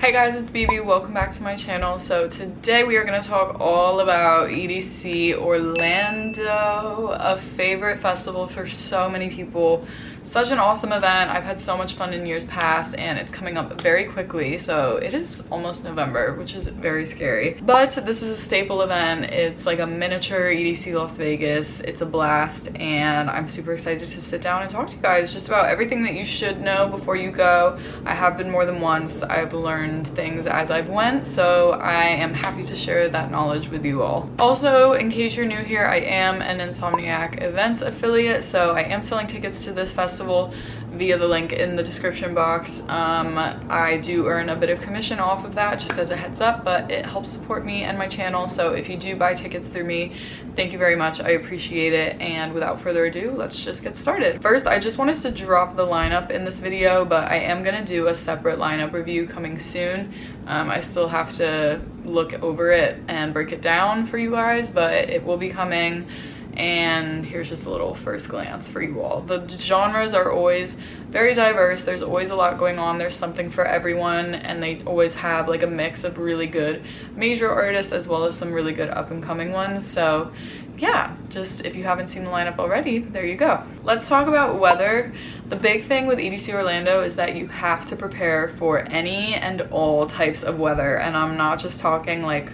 Hey guys, it's Bebe. Welcome back to my channel. So today we are going to talk all about EDC Orlando, a favorite festival for so many people. Such an awesome event. I've had so much fun in years past and it's coming up very quickly. So it is almost November, which is very scary. But this is a staple event. It's like a miniature EDC Las Vegas. It's a blast and I'm super excited to sit down and talk to you guys just about everything that you should know before you go. I have been more than once. I've learned things as I've went, so I am happy to share that knowledge with you all. Also, in case you're new here, I am an INSOMNIAC events affiliate, so I am selling tickets to this festival via the link in the description box. I do earn a bit of commission off of that, just as a heads up, but it helps support me and my channel. So if you do buy tickets through me, thank you very much. I appreciate it. And without further ado, let's just get started. First, I just wanted to drop the lineup in this video, but I am gonna do a separate lineup review coming soon. I still have to look over it and break it down for you guys, but it will be coming. And here's just a little first glance for you all. The genres are always very diverse. There's always a lot going on. There's something for everyone, and they always have like a mix of really good major artists as well as some really good up and coming ones. So yeah, just if you haven't seen the lineup already, there you go. Let's talk about weather. The big thing with EDC Orlando is that you have to prepare for any and all types of weather, and I'm not just talking like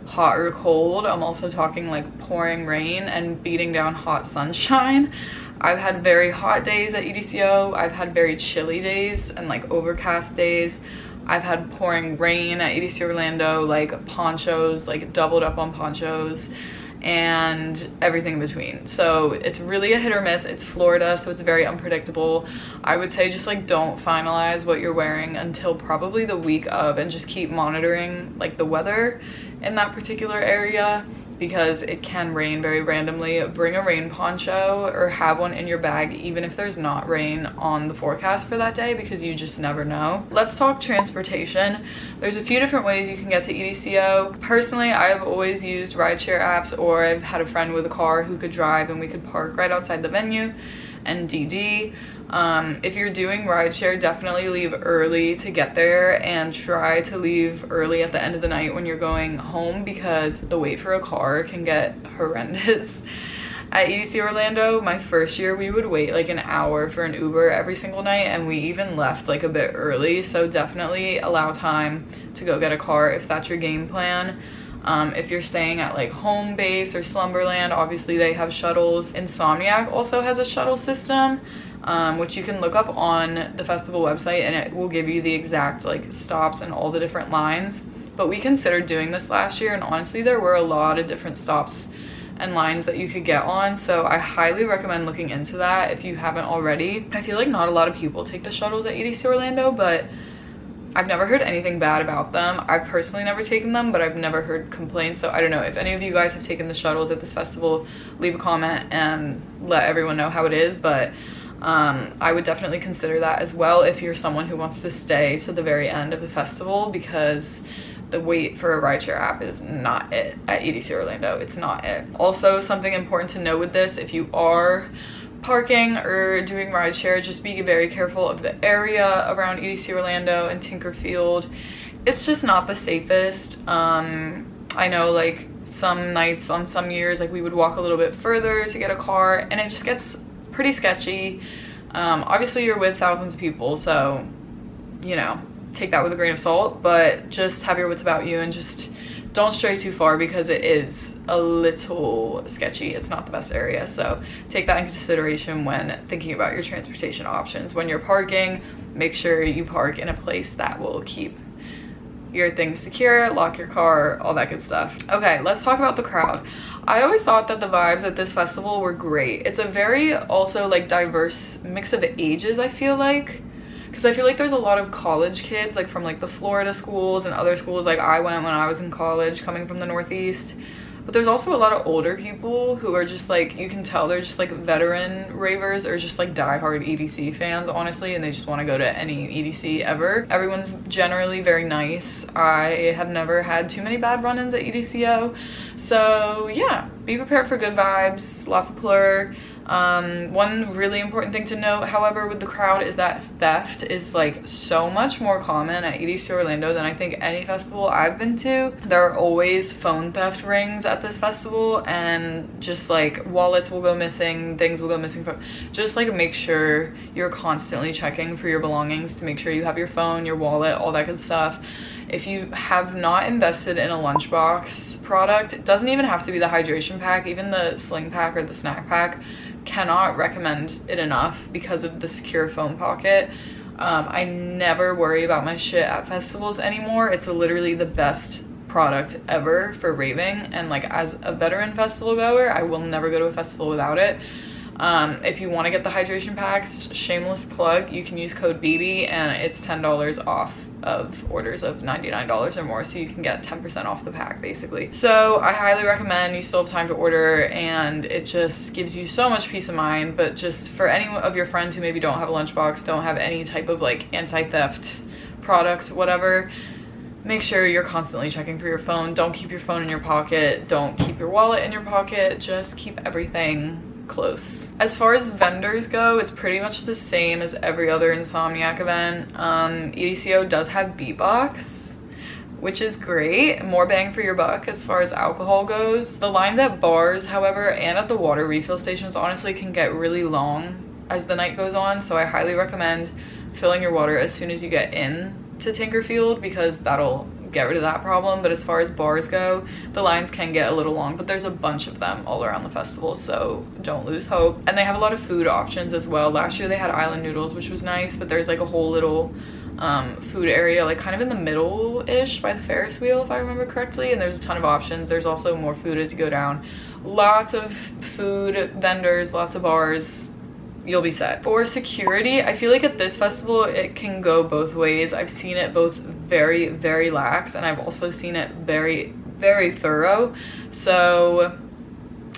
hot or cold. I'm also talking like pouring rain and beating down hot sunshine. I've had very hot days at EDCO. I've had very chilly days and like overcast days. I've had pouring rain at EDC Orlando, like ponchos, like doubled up on ponchos and everything in between. So it's really a hit or miss. It's Florida, so it's very unpredictable. I would say just like don't finalize what you're wearing until probably the week of, and just keep monitoring like the weather in that particular area, because it can rain very randomly. Bring a rain poncho or have one in your bag even if there's not rain on the forecast for that day, because you just never know. Let's talk transportation. There's a few different ways you can get to EDCO. Personally, I've always used rideshare apps, or I've had a friend with a car who could drive and we could park right outside the venue and DD. If you're doing rideshare, definitely leave early to get there, and try to leave early at the end of the night when you're going home, because the wait for a car can get horrendous. At EDC Orlando, my first year, we would wait like an hour for an Uber every single night, and we even left like a bit early. So definitely allow time to go get a car if that's your game plan. If you're staying at like home base or Slumberland, obviously they have shuttles. INSOMNIAC also has a shuttle system, which you can look up on the festival website, and it will give you the exact like stops and all the different lines. But we considered doing this last year, and honestly there were a lot of different stops and lines that you could get on, so I highly recommend looking into that if you haven't already. I feel like not a lot of people take the shuttles at EDC Orlando, but I've never heard anything bad about them. I've personally never taken them, but I've never heard complaints. So I don't know if any of you guys have taken the shuttles at this festival. Leave a comment and let everyone know how it is. But I would definitely consider that as well if you're someone who wants to stay to the very end of the festival, because the wait for a rideshare app is not it at EDC Orlando. It's not it. Also, something important to know with this, if you are parking or doing rideshare, just be very careful of the area around EDC Orlando and Tinkerfield. It's just not the safest. I know like some nights on some years, like we would walk a little bit further to get a car, and it just gets pretty sketchy. Obviously you're with thousands of people, so you know, take that with a grain of salt, but just have your wits about you and just don't stray too far, because it is a little sketchy. It's not the best area, so take that into consideration when thinking about your transportation options. When you're parking, make sure you park in a place that will keep your things secure, lock your car, all that good stuff. Okay, let's talk about the crowd. I always thought that the vibes at this festival were great. It's a very also like diverse mix of ages, I feel like, because I feel like there's a lot of college kids like from like the Florida schools and other schools like I went when I was in college coming from the Northeast. But there's also a lot of older people who are just like, you can tell they're just like veteran ravers or just like diehard EDC fans, honestly, and they just want to go to any EDC ever. Everyone's generally very nice. I have never had too many bad run-ins at EDCO. So yeah, be prepared for good vibes, lots of plur. One really important thing to note, however, with the crowd is that theft is like so much more common at EDC Orlando than I think any festival I've been to. There are always phone theft rings at this festival, and just like wallets will go missing, things will go missing. Just like make sure you're constantly checking for your belongings to make sure you have your phone, your wallet, all that good stuff. If you have not invested in a lunchbox product, it doesn't even have to be the hydration pack, even the sling pack or the snack pack, cannot recommend it enough because of the secure phone pocket. I never worry about my shit at festivals anymore. It's literally the best product ever for raving, and like as a veteran festival goer, I will never go to a festival without it. If you want to get the hydration packs, shameless plug, you can use code Bebe and it's $10 off of orders of $99 or more, so you can get 10% off the pack basically. So I highly recommend. You still have time to order, and it just gives you so much peace of mind. But just for any of your friends who maybe don't have a lunchbox, don't have any type of like anti-theft product, whatever, make sure you're constantly checking for your phone. Don't keep your phone in your pocket, don't keep your wallet in your pocket, just keep everything close. As far as vendors go, it's pretty much the same as every other Insomniac event. EDCO does have beatbox, which is great. More bang for your buck as far as alcohol goes. The lines at bars, however, and at the water refill stations honestly can get really long as the night goes on, so I highly recommend filling your water as soon as you get in to Tinkerfield, because that'll get rid of that problem. But as far as bars go, the lines can get a little long, but there's a bunch of them all around the festival, so don't lose hope. And they have a lot of food options as well. Last year they had island noodles, which was nice, but there's like a whole little food area like kind of in the middle-ish by the Ferris wheel, if I remember correctly, and there's a ton of options. There's also more food as you go down. Lots of food vendors, lots of bars. You'll be set. For security, I feel like at this festival it can go both ways. I've seen it both very, very lax, and I've also seen it very, very thorough. So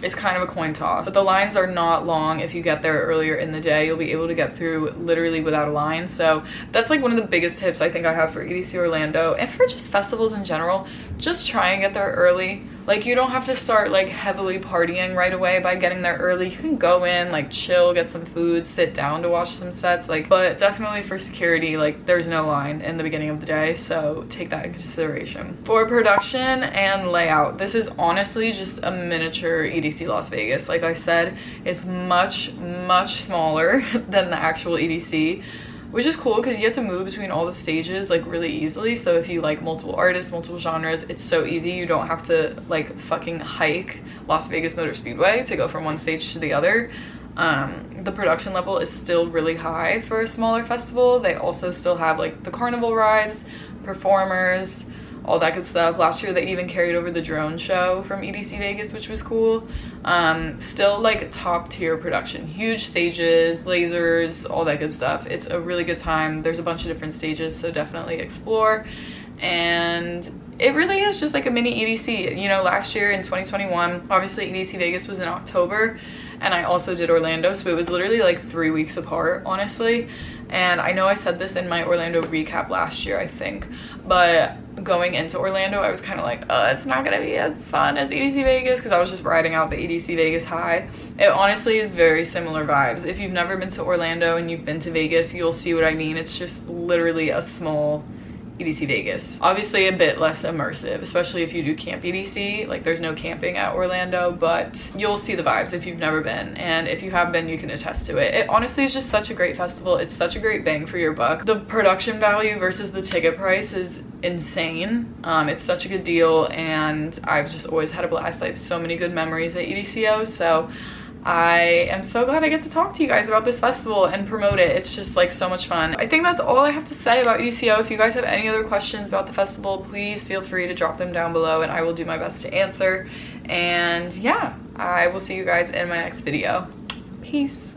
it's kind of a coin toss. But the lines are not long. If you get there earlier in the day, you'll be able to get through literally without a line. So that's like one of the biggest tips I think I have for EDC Orlando, and for just festivals in general. Just try and get there early. Like, you don't have to start like heavily partying right away by getting there early. You can go in, like chill, get some food, sit down to watch some sets, like, but definitely for security, like there's no line in the beginning of the day, so take that into consideration. For production and layout, this is honestly just a miniature EDC Las Vegas. Like I said, it's much, much smaller than the actual EDC, which is cool because you get to move between all the stages like really easily. So if you like multiple artists, multiple genres, it's so easy. You don't have to like fucking hike Las Vegas Motor Speedway to go from one stage to the other. The production level is still really high for a smaller festival. They also still have like the carnival rides, performers, all that good stuff. Last year they even carried over the drone show from EDC Vegas, which was cool. Still like top tier production, huge stages, lasers, all that good stuff. It's a really good time. There's a bunch of different stages, so definitely explore. And it really is just like a mini EDC. You know, last year in 2021, obviously EDC Vegas was in October, and I also did Orlando, so it was literally like 3 weeks apart, honestly. And I know I said this in my Orlando recap last year, I think, but going into Orlando, I was kind of like, it's not gonna be as fun as EDC Vegas, because I was just riding out the EDC Vegas high. It honestly is very similar vibes. If you've never been to Orlando and you've been to Vegas, you'll see what I mean. It's just literally a small EDC Vegas. Obviously a bit less immersive, especially if you do camp EDC. Like, there's no camping at Orlando, but you'll see the vibes if you've never been, and if you have been, you can attest to it. It honestly is just such a great festival. It's such a great bang for your buck. The production value versus the ticket price is insane. It's such a good deal, and I've just always had a blast. I have so many good memories at EDCO, so I am so glad I get to talk to you guys about this festival and promote it. It's just like so much fun. I think that's all I have to say about EDCO. If you guys have any other questions about the festival, please feel free to drop them down below and I will do my best to answer. And yeah, I will see you guys in my next video. Peace.